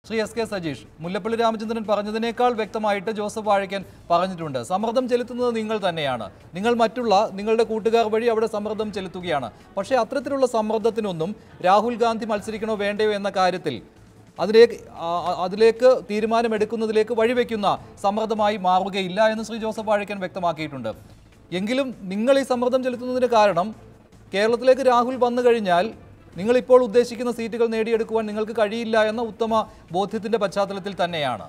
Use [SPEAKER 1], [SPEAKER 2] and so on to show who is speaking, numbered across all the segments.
[SPEAKER 1] Shri S K Sajeesh, Mullappally Ramachandran പറഞ്ഞതിനേക്കാൾ വ്യക്തമായിട്ട് Joseph Vazhakkan പറഞ്ഞിട്ടുണ്ട്. സമ്മർദ്ദം ചെലുത്തുന്നത് നിങ്ങൾ തന്നെയാണ്. നിങ്ങൾ നിങ്ങളുടെ കൂട്ടുകാർ വഴി അവിടെ സമ്മർദ്ദം ചെലുത്തുകയാണ്. പക്ഷേ അത്തരത്തിലുള്ള സമ്മർദ്ദത്തിനൊന്നും രാഹുൽ ഗാന്ധി മത്സരിക്കണോ വേണ്ടയോ എന്ന കാര്യത്തിൽ അതിലേക്ക് തീരുമാനമെടുക്കുന്നതിലേക്ക് വഴിവെക്കുന്ന സമ്മർദ്ദമായി മാറുകയില്ല എന്ന് ശ്രീ ജോസഫ് വാഴക്കൻ വ്യക്തമാക്കിയിട്ടുണ്ട്. എങ്കിലും നിങ്ങൾ ഈ സമ്മർദ്ദം ചെലുത്തുന്നതിന് കാരണം കേരളത്തിലേക്ക് രാഹുൽ വന്നു കഴിഞ്ഞാൽ നിങ്ങളിപ്പോൾ ഉദ്ദേശിക്കുന്ന സീറ്റുകൾ നേടിയെടുക്കുവാൻ നിങ്ങൾക്ക് കഴിയില്ല എന്ന ഉത്തമ ബോധ്യത്തിന്റെ പശ്ചാത്തലത്തിൽ തന്നെയാണ്.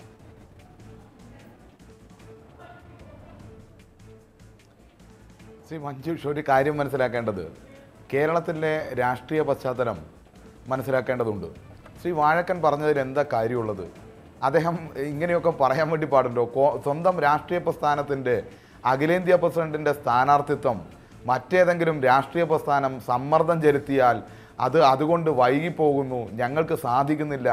[SPEAKER 2] ശ്രീ മഞ്ജുഷ്, ഒരു കാര്യം മനസ്സിലാക്കേണ്ടത്, കേരളത്തിലെ രാഷ്ട്രീയ പശ്ചാത്തലം മനസ്സിലാക്കേണ്ടതുണ്ട്. ശ്രീ വാഴക്കൻ പറഞ്ഞതിൽ എന്താ കാര്യമുള്ളത്? അദ്ദേഹം ഇങ്ങനെയൊക്കെ പറയാൻ വേണ്ടി പാടുണ്ടോ? സ്വന്തം രാഷ്ട്രീയ പ്രസ്ഥാനത്തിൻ്റെ അഖിലേന്ത്യാ പ്രസിഡന്റിൻ്റെ സ്ഥാനാർത്ഥിത്വം മറ്റേതെങ്കിലും രാഷ്ട്രീയ പ്രസ്ഥാനം സമ്മർദ്ദം ചെലുത്തിയാൽ അതുകൊണ്ട് വൈകിപ്പോകുന്നു, ഞങ്ങൾക്ക് സാധിക്കുന്നില്ല.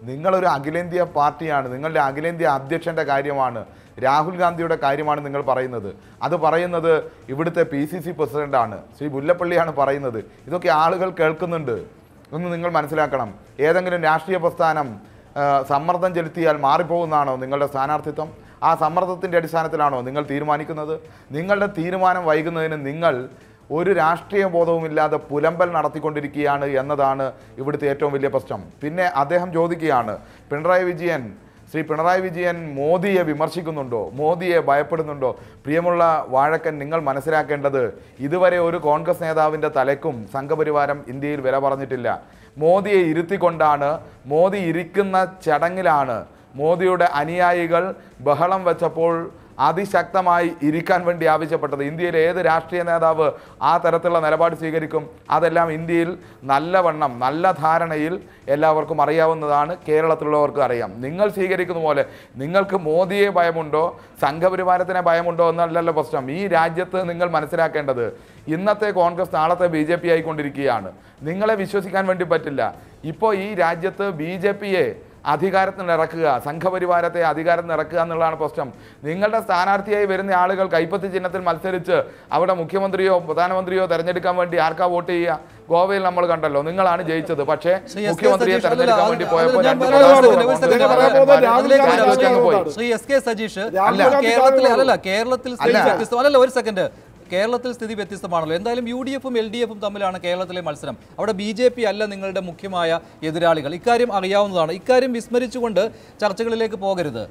[SPEAKER 2] നിങ്ങളൊരു അഖിലേന്ത്യാ പാർട്ടിയാണ്, നിങ്ങളുടെ അഖിലേന്ത്യാ അധ്യക്ഷൻ്റെ കാര്യമാണ്, രാഹുൽ ഗാന്ധിയുടെ കാര്യമാണ് നിങ്ങൾ പറയുന്നത്. അത് പറയുന്നത് ഇവിടുത്തെ PCC പ്രസിഡൻ്റാണ്, ശ്രീ മുല്ലപ്പള്ളിയാണ് പറയുന്നത്. ഇതൊക്കെ ആളുകൾ കേൾക്കുന്നുണ്ട് എന്ന് നിങ്ങൾ മനസ്സിലാക്കണം. ഏതെങ്കിലും രാഷ്ട്രീയ പ്രസ്ഥാനം സമ്മർദ്ദം ചെലുത്തിയാൽ മാറിപ്പോകുന്നതാണോ നിങ്ങളുടെ സ്ഥാനാർത്ഥിത്വം? ആ സമ്മർദ്ദത്തിൻ്റെ അടിസ്ഥാനത്തിലാണോ നിങ്ങൾ തീരുമാനിക്കുന്നത്? നിങ്ങളുടെ തീരുമാനം വൈകുന്നതിന് നിങ്ങൾ ഒരു രാഷ്ട്രീയ ബോധവുമില്ലാതെ പുലമ്പൽ നടത്തിക്കൊണ്ടിരിക്കുകയാണ് എന്നതാണ് ഇവിടുത്തെ ഏറ്റവും വലിയ പ്രശ്നം. പിന്നെ അദ്ദേഹം ചോദിക്കുകയാണ്, ശ്രീ പിണറായി വിജയൻ മോദിയെ വിമർശിക്കുന്നുണ്ടോ, മോദിയെ ഭയപ്പെടുന്നുണ്ടോ? പ്രിയമുള്ള വാഴക്കൻ, നിങ്ങൾ മനസ്സിലാക്കേണ്ടത്, ഇതുവരെ ഒരു കോൺഗ്രസ് നേതാവിൻ്റെ തലയ്ക്കും സംഘപരിവാരം ഇന്ത്യയിൽ വില പറഞ്ഞിട്ടില്ല. മോദിയെ ഇരുത്തിക്കൊണ്ടാണ്, മോദി ഇരിക്കുന്ന ചടങ്ങിലാണ് മോദിയുടെ അനുയായികൾ ബഹളം വെച്ചപ്പോൾ അതിശക്തമായി ഇരിക്കാൻ വേണ്ടി ആവശ്യപ്പെട്ടത്. ഇന്ത്യയിലെ ഏത് രാഷ്ട്രീയ നേതാവ് ആ തരത്തിലുള്ള നിലപാട് സ്വീകരിക്കും? അതെല്ലാം ഇന്ത്യയിൽ നല്ലവണ്ണം നല്ല ധാരണയിൽ എല്ലാവർക്കും അറിയാവുന്നതാണ്, കേരളത്തിലുള്ളവർക്ക് അറിയാം. നിങ്ങൾ സ്വീകരിക്കുന്ന പോലെ നിങ്ങൾക്ക് മോദിയെ ഭയമുണ്ടോ, സംഘപരിവാരത്തിനെ ഭയമുണ്ടോ എന്നല്ലല്ലോ പ്രശ്നം. ഈ രാജ്യത്ത് നിങ്ങൾ മനസ്സിലാക്കേണ്ടത്, ഇന്നത്തെ കോൺഗ്രസ് നാളത്തെ BJP ആയിക്കൊണ്ടിരിക്കുകയാണ്. നിങ്ങളെ വിശ്വസിക്കാൻ വേണ്ടി പറ്റില്ല. ഇപ്പോൾ ഈ രാജ്യത്ത് BJPയെ അധികാരത്തിൽ ഇറക്കുക, സംഘപരിവാരത്തെ അധികാരത്തിൽ ഇറക്കുക എന്നുള്ളതാണ് പ്രശ്നം. നിങ്ങളുടെ സ്ഥാനാർത്ഥിയായി വരുന്ന ആളുകൾ കൈപ്പത്തി ചിഹ്നത്തിൽ മത്സരിച്ച് അവിടെ മുഖ്യമന്ത്രിയോ പ്രധാനമന്ത്രിയോ തെരഞ്ഞെടുക്കാൻ വേണ്ടി ആർക്കാ വോട്ട് ചെയ്യുക? ഗോവയിൽ നമ്മൾ കണ്ടല്ലോ, നിങ്ങളാണ് ജയിച്ചത്. പക്ഷേ മുഖ്യമന്ത്രിയെ തെരഞ്ഞെടുക്കാൻ വേണ്ടി പോയപ്പോൾ
[SPEAKER 1] ശ്രീ എസ് കെ സജീഷ്, കേരളത്തിൽ സ്ഥിതി വ്യത്യസ്തമാണല്ലോ. എന്തായാലും UDF-ഉം LDF-ഉം തമ്മിലാണ് കേരളത്തിലെ മത്സരം. അവിടെ BJP അല്ല നിങ്ങളുടെ മുഖ്യമായ എതിരാളികൾ. ഇക്കാര്യം അറിയാവുന്നതാണ്. ഇക്കാര്യം വിസ്മരിച്ചുകൊണ്ട് ചർച്ചകളിലേക്ക് പോകരുത്.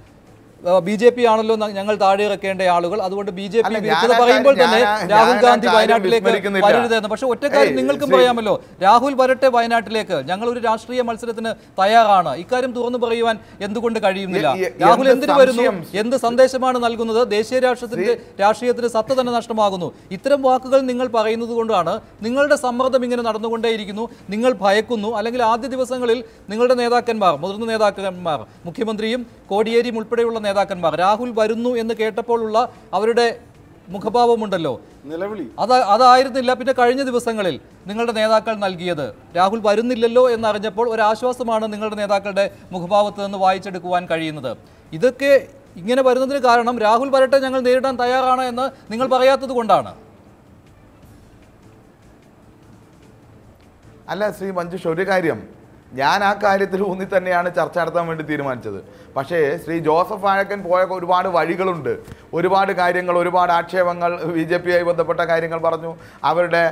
[SPEAKER 1] BJP ആണല്ലോ ഞങ്ങൾ താഴെ ഇറക്കേണ്ട ആളുകൾ, അതുകൊണ്ട് BJP പറയുമ്പോൾ തന്നെ രാഹുൽ ഗാന്ധി വയനാട്ടിലേക്ക് വരരുതെന്ന്. പക്ഷെ ഒറ്റ കാര്യം നിങ്ങൾക്കും പറയാമല്ലോ, രാഹുൽ വരട്ടെ വയനാട്ടിലേക്ക്, ഞങ്ങൾ ഒരു രാഷ്ട്രീയ മത്സരത്തിന് തയ്യാറാണ്. ഇക്കാര്യം തുറന്നു പറയുവാൻ എന്തുകൊണ്ട് കഴിയുന്നില്ല? രാഹുൽ എന്തിനു വരുന്നു, എന്ത് സന്ദേശമാണ് നൽകുന്നത്? ദേശീയ രാഷ്ട്രീയത്തിന് സത്ത തന്നെ നഷ്ടമാകുന്നു. ഇത്തരം വാക്കുകൾ നിങ്ങൾ പറയുന്നത് കൊണ്ടാണ് നിങ്ങളുടെ സമ്മർദ്ദം ഇങ്ങനെ നടന്നുകൊണ്ടേയിരിക്കുന്നു. നിങ്ങൾ ഭയക്കുന്നു, അല്ലെങ്കിൽ ആദ്യ ദിവസങ്ങളിൽ നിങ്ങളുടെ നേതാക്കന്മാർ, മുതിർന്ന നേതാക്കന്മാർ, മുഖ്യമന്ത്രിയും കോടിയേരിയും ഉൾപ്പെടെയുള്ള നേതാക്കന്മാർ രാഹുൽ വരുന്നു എന്ന് കേട്ടപ്പോഴുള്ള അവരുടെ മുഖഭാവമുണ്ടല്ലോ, അതായിരുന്നില്ല പിന്നെ കഴിഞ്ഞ ദിവസങ്ങളിൽ നിങ്ങളുടെ നേതാക്കൾ നൽകിയത്. രാഹുൽ വരുന്നില്ലല്ലോ എന്നറിഞ്ഞപ്പോൾ ഒരാശ്വാസമാണ് നിങ്ങളുടെ നേതാക്കളുടെ മുഖഭാവത്ത് നിന്ന് വായിച്ചെടുക്കുവാൻ കഴിയുന്നത്. ഇതൊക്കെ ഇങ്ങനെ വരുന്നതിന് കാരണം രാഹുൽ വരട്ടെ, ഞങ്ങൾ നേരിടാൻ തയ്യാറാണ് എന്ന് നിങ്ങൾ പറയാത്തത് കൊണ്ടാണ്.
[SPEAKER 2] അല്ല ശ്രീ മഞ്ജുഷ്, ഒരു കാര്യം, ഞാൻ ആ കാര്യത്തിൽ ഊന്നി തന്നെയാണ് ചർച്ച നടത്താൻ വേണ്ടി തീരുമാനിച്ചത്. പക്ഷേ ശ്രീ ജോസഫ് വാഴക്കൻ പോയ ഒരുപാട് വഴികളുണ്ട്, ഒരുപാട് കാര്യങ്ങൾ, ഒരുപാട് ആക്ഷേപങ്ങൾ BJP-യായി ബന്ധപ്പെട്ട കാര്യങ്ങൾ പറഞ്ഞു. അവരുടെ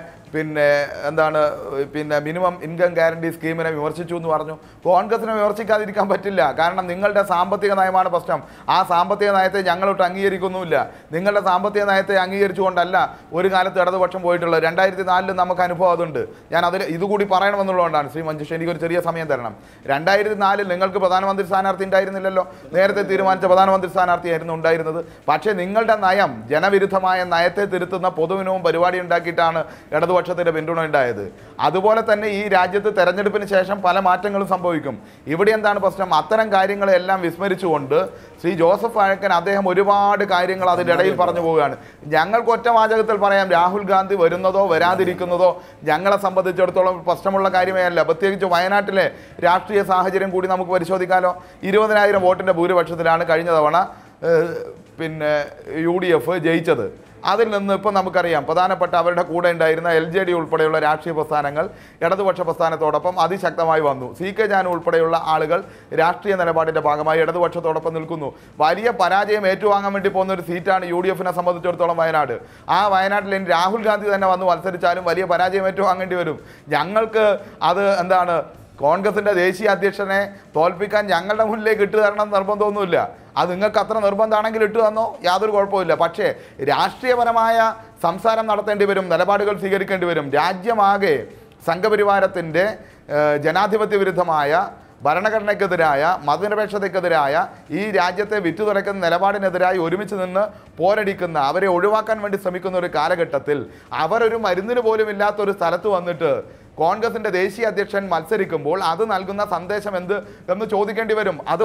[SPEAKER 2] മിനിമം ഇൻകം ഗ്യാരണ്ടി സ്കീമിനെ വിമർശിച്ചു എന്ന് പറഞ്ഞു. കോൺഗ്രസിനെ വിമർശിക്കാതിരിക്കാൻ പറ്റില്ല, കാരണം നിങ്ങളുടെ സാമ്പത്തിക നയമാണ് പ്രശ്നം. ആ സാമ്പത്തിക നയത്തെ ഞങ്ങളോട്ട് അംഗീകരിക്കുന്നുമില്ല. നിങ്ങളുടെ സാമ്പത്തിക നയത്തെ അംഗീകരിച്ചുകൊണ്ടല്ല ഒരു കാലത്ത് ഇടതുപക്ഷം പോയിട്ടുള്ളത്. 2004 നമുക്ക് അനുഭവം അതുണ്ട്. ഞാൻ ഇതുകൂടി പറയണമെന്നുള്ളതുകൊണ്ടാണ് ശ്രീ മഞ്ജുഷ്, എനിക്കൊരു ചെറിയ സമയം തരണം. 2004 നിങ്ങൾക്ക് പ്രധാനമന്ത്രി സ്ഥാനാർത്ഥി ഉണ്ടായിരുന്നില്ലല്ലോ, നേരത്തെ തീരുമാനിച്ച പ്രധാനമന്ത്രി സ്ഥാനാർത്ഥിയായിരുന്നു ഉണ്ടായിരുന്നത്. പക്ഷേ നിങ്ങളുടെ നയം, ജനവിരുദ്ധമായ നയത്തെ തിരുത്തുന്ന പൊതുവിനവും പരിപാടി ഉണ്ടാക്കിയിട്ടാണ് ഇടതുപക്ഷത്തിന്റെ പിന്തുണ ഉണ്ടായത്. അതുപോലെ തന്നെ ഈ രാജ്യത്ത് തെരഞ്ഞെടുപ്പിന് ശേഷം പല മാറ്റങ്ങളും സംഭവിക്കും. ഇവിടെ എന്താണ് പ്രശ്നം? അത്തരം കാര്യങ്ങളെല്ലാം വിസ്മരിച്ചുകൊണ്ട് ശ്രീ ജോസഫ് വാഴക്കൻ അദ്ദേഹം ഒരുപാട് കാര്യങ്ങൾ അതിൻ്റെ ഇടയിൽ പറഞ്ഞു പോവുകയാണ്. ഞങ്ങൾക്ക് ഒറ്റ വാചകത്തിൽ പറയാം, രാഹുൽ ഗാന്ധി വരുന്നതോ വരാതിരിക്കുന്നതോ ഞങ്ങളെ സംബന്ധിച്ചിടത്തോളം പ്രശ്നമുള്ള കാര്യമേ അല്ല. പ്രത്യേകിച്ച് വയനാട്ടിലെ രാഷ്ട്രീയ സാഹചര്യം കൂടി നമുക്ക് പരിശോധിക്കാമല്ലോ. 20,000 വോട്ടിൻ്റെ ഭൂരിപക്ഷത്തിലാണ് കഴിഞ്ഞ തവണ UDF ജയിച്ചത്. അതിൽ നിന്ന് ഇപ്പോൾ നമുക്കറിയാം പ്രധാനപ്പെട്ട അവരുടെ കൂടെ ഉണ്ടായിരുന്ന LJD ഉൾപ്പെടെയുള്ള രാഷ്ട്രീയ പ്രസ്ഥാനങ്ങൾ ഇടതുപക്ഷ പ്രസ്ഥാനത്തോടൊപ്പം അതിശക്തമായി വന്നു. CK ജാനു ഉൾപ്പെടെയുള്ള ആളുകൾ രാഷ്ട്രീയ നിലപാടിൻ്റെ ഭാഗമായി ഇടതുപക്ഷത്തോടൊപ്പം നിൽക്കുന്നു. വലിയ പരാജയം ഏറ്റുവാങ്ങാൻ വേണ്ടി പോകുന്ന ഒരു സീറ്റാണ് UDF-നെ സംബന്ധിച്ചിടത്തോളം വയനാട്. ആ വയനാട്ടിൽ ഇനി രാഹുൽ ഗാന്ധി തന്നെ വന്ന് മത്സരിച്ചാലും വലിയ പരാജയം ഏറ്റുവാങ്ങേണ്ടി വരും. ഞങ്ങൾക്ക് അത് എന്താണ്, കോൺഗ്രസിൻ്റെ ദേശീയ അധ്യക്ഷനെ തോൽപ്പിക്കാൻ ഞങ്ങളുടെ മുന്നിലേക്ക് ഇട്ട് തരണം നിർബന്ധമൊന്നുമില്ല. അത് നിങ്ങൾക്ക് അത്ര നിർബന്ധമാണെങ്കിൽ ഇട്ട് തന്നോ, യാതൊരു കുഴപ്പമില്ല. പക്ഷേ രാഷ്ട്രീയപരമായ സംസാരം നടത്തേണ്ടി വരും, നിലപാടുകൾ സ്വീകരിക്കേണ്ടി വരും. രാജ്യമാകെ സംഘപരിവാരത്തിൻ്റെ ജനാധിപത്യ വിരുദ്ധമായ, ഭരണഘടനയ്ക്കെതിരായ, മതനിരപേക്ഷതയ്ക്കെതിരായ, ഈ രാജ്യത്തെ വിറ്റുതുറയ്ക്കുന്ന നിലപാടിനെതിരായി ഒരുമിച്ച് നിന്ന് പോരടിക്കുന്ന, അവരെ ഒഴിവാക്കാൻ വേണ്ടി ശ്രമിക്കുന്ന ഒരു കാലഘട്ടത്തിൽ അവരൊരു മരുന്നിന് പോലും ഇല്ലാത്തൊരു സ്ഥലത്ത് വന്നിട്ട് കോൺഗ്രസിന്റെ ദേശീയ അധ്യക്ഷൻ മത്സരിക്കുമ്പോൾ അത് നൽകുന്ന സന്ദേശം എന്ത് എന്ന് ചോദിക്കേണ്ടി വരും. അത്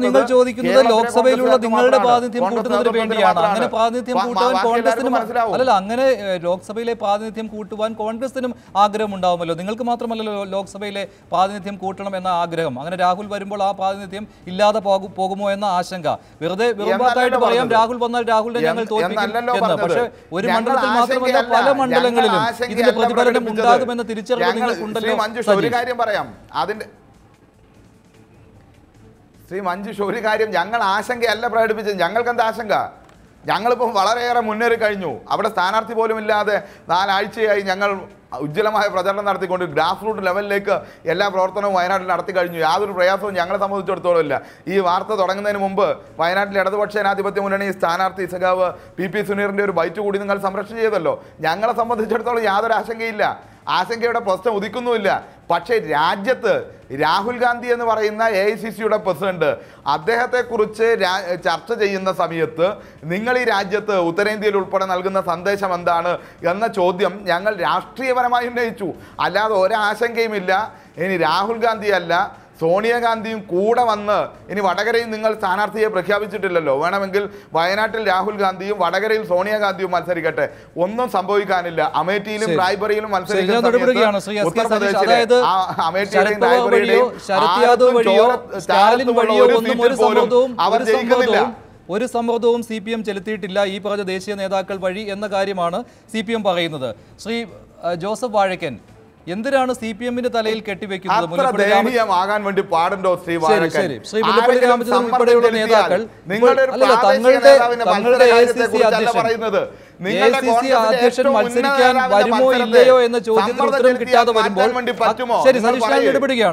[SPEAKER 1] നിങ്ങൾ ചോദിക്കുന്നത് ലോക്സഭയിലുള്ള നിങ്ങളുടെ പ്രാതിനിധ്യം കൂട്ടുന്നതിന് വേണ്ടിയാണ്. അങ്ങനെ പ്രാതിനിധ്യം കൂട്ടുവാൻ കോൺഗ്രസിനും അല്ലല്ല, അങ്ങനെ ലോക്സഭയിലെ പ്രാതിനിധ്യം കൂട്ടുവാൻ കോൺഗ്രസിനും ആഗ്രഹം ഉണ്ടാവുമല്ലോ. നിങ്ങൾക്ക് മാത്രമല്ലല്ലോ ലോക്സഭയിലെ പ്രാതിനിധ്യം കൂട്ടണം എന്ന ആഗ്രഹം. അങ്ങനെ രാഹുൽ വരുമ്പോൾ ആ പ്രാതിനിധ്യം ഇല്ലാതെ പോകുമോ എന്ന ആശങ്ക. വെറുതെ വെറുതെ പറയാം, രാഹുൽ വന്നാൽ രാഹുലിനെ ഞങ്ങൾ തോൽപ്പിക്കും എന്ന്. പക്ഷേ ഒരു മണ്ഡലത്തിൽ മാത്രമല്ല, പല മണ്ഡലങ്ങളിലും ഇതിന്റെ പ്രതിഫലനം ഉണ്ടാകുമെന്ന് തിരിച്ചു.
[SPEAKER 2] ഒരു കാര്യം പറയാം, അതിന്റെ ശ്രീ മഞ്ജുഷ് ഒരു കാര്യം, ഞങ്ങൾ ആശങ്കയല്ല പ്രകടിപ്പിച്ചത്. ഞങ്ങൾക്ക് എന്താ ആശങ്ക? ഞങ്ങളിപ്പോൾ വളരെയേറെ മുന്നേറി കഴിഞ്ഞു. അവിടെ സ്ഥാനാർത്ഥി പോലും ഇല്ലാതെ 4 ആഴ്ചയായി ഞങ്ങൾ ഉജ്ജ്വലമായ പ്രചരണം നടത്തിക്കൊണ്ട് ഗ്രാസ് റൂട്ട് ലെവലിലേക്ക് എല്ലാ പ്രവർത്തനവും വയനാട്ടിൽ നടത്തി കഴിഞ്ഞു. യാതൊരു പ്രയാസവും ഞങ്ങളെ സംബന്ധിച്ചിടത്തോളം ഇല്ല. ഈ വാർത്ത തുടങ്ങുന്നതിന് മുമ്പ് വയനാട്ടിൽ ഇടതുപക്ഷ ജനാധിപത്യ മുന്നണി സ്ഥാനാർത്ഥി സഖാവ് PP സുനീറിൻ്റെ ഒരു ബൈറ്റ് കൂടി നിങ്ങൾ സംരക്ഷണം ചെയ്തല്ലോ. ഞങ്ങളെ സംബന്ധിച്ചിടത്തോളം യാതൊരു ആശങ്കയില്ല, ആശങ്കയുടെ പ്രശ്നം ഉദിക്കുന്നുമില്ല. പക്ഷേ രാജ്യത്ത് രാഹുൽ ഗാന്ധി എന്ന് പറയുന്ന AICCയുടെ പ്രസിഡന്റ് അദ്ദേഹത്തെക്കുറിച്ച് ചർച്ച ചെയ്യുന്ന സമയത്ത് നിങ്ങൾ ഈ രാജ്യത്ത് ഉത്തരേന്ത്യയിൽ ഉൾപ്പെടെ നൽകുന്ന സന്ദേശം എന്താണ് എന്ന ചോദ്യം ഞങ്ങൾ രാഷ്ട്രീയപരമായി ഉന്നയിച്ചു. അല്ലാതെ ഒരാശങ്കയുമില്ല. ഇനി രാഹുൽ ഗാന്ധി അല്ല, സോണിയാഗാന്ധിയും കൂടെ വന്ന്, ഇനി വടകരയിൽ നിങ്ങൾ സ്ഥാനാർത്ഥിയെ പ്രഖ്യാപിച്ചിട്ടില്ലല്ലോ, വേണമെങ്കിൽ വയനാട്ടിൽ രാഹുൽ ഗാന്ധിയും വടകരയിൽ സോണിയാഗാന്ധിയും മത്സരിക്കട്ടെ, ഒന്നും സംഭവിക്കാനില്ല. അമേഠിയിലും റായ്ബറയിലും മത്സരിക്കുന്ന
[SPEAKER 1] ഒരു സമ്മർദ്ദവും CPM ചെലുത്തിയിട്ടില്ല ഈ പറഞ്ഞ ദേശീയ നേതാക്കൾ വഴി എന്ന കാര്യമാണ് CPM പറയുന്നത്. ശ്രീ ജോസഫ് വാഴക്കൻ, എന്തിനാണ് CPM-ന്റെ തലയിൽ കെട്ടിവെക്കുന്നത്?
[SPEAKER 2] ദയനീയമാകാൻ വേണ്ടി പാടുണ്ടോ ശ്രീ വാഴക്കൻ?
[SPEAKER 1] ശ്രീ മുല്ലപ്പള്ളി രാമചന്ദ്രൻ ഉൾപ്പെടെയുള്ള നേതാക്കൾ തങ്ങളുടെ AICC അധ്യക്ഷൻ മത്സരിക്കാൻ വരുമോ ഇല്ലയോ എന്ന ചോദ്യത്തിന് ഉത്തരം കിട്ടാതെ വരുമ്പോൾ ശരി, സതീഷ് ഇടപെടുകയാണ്.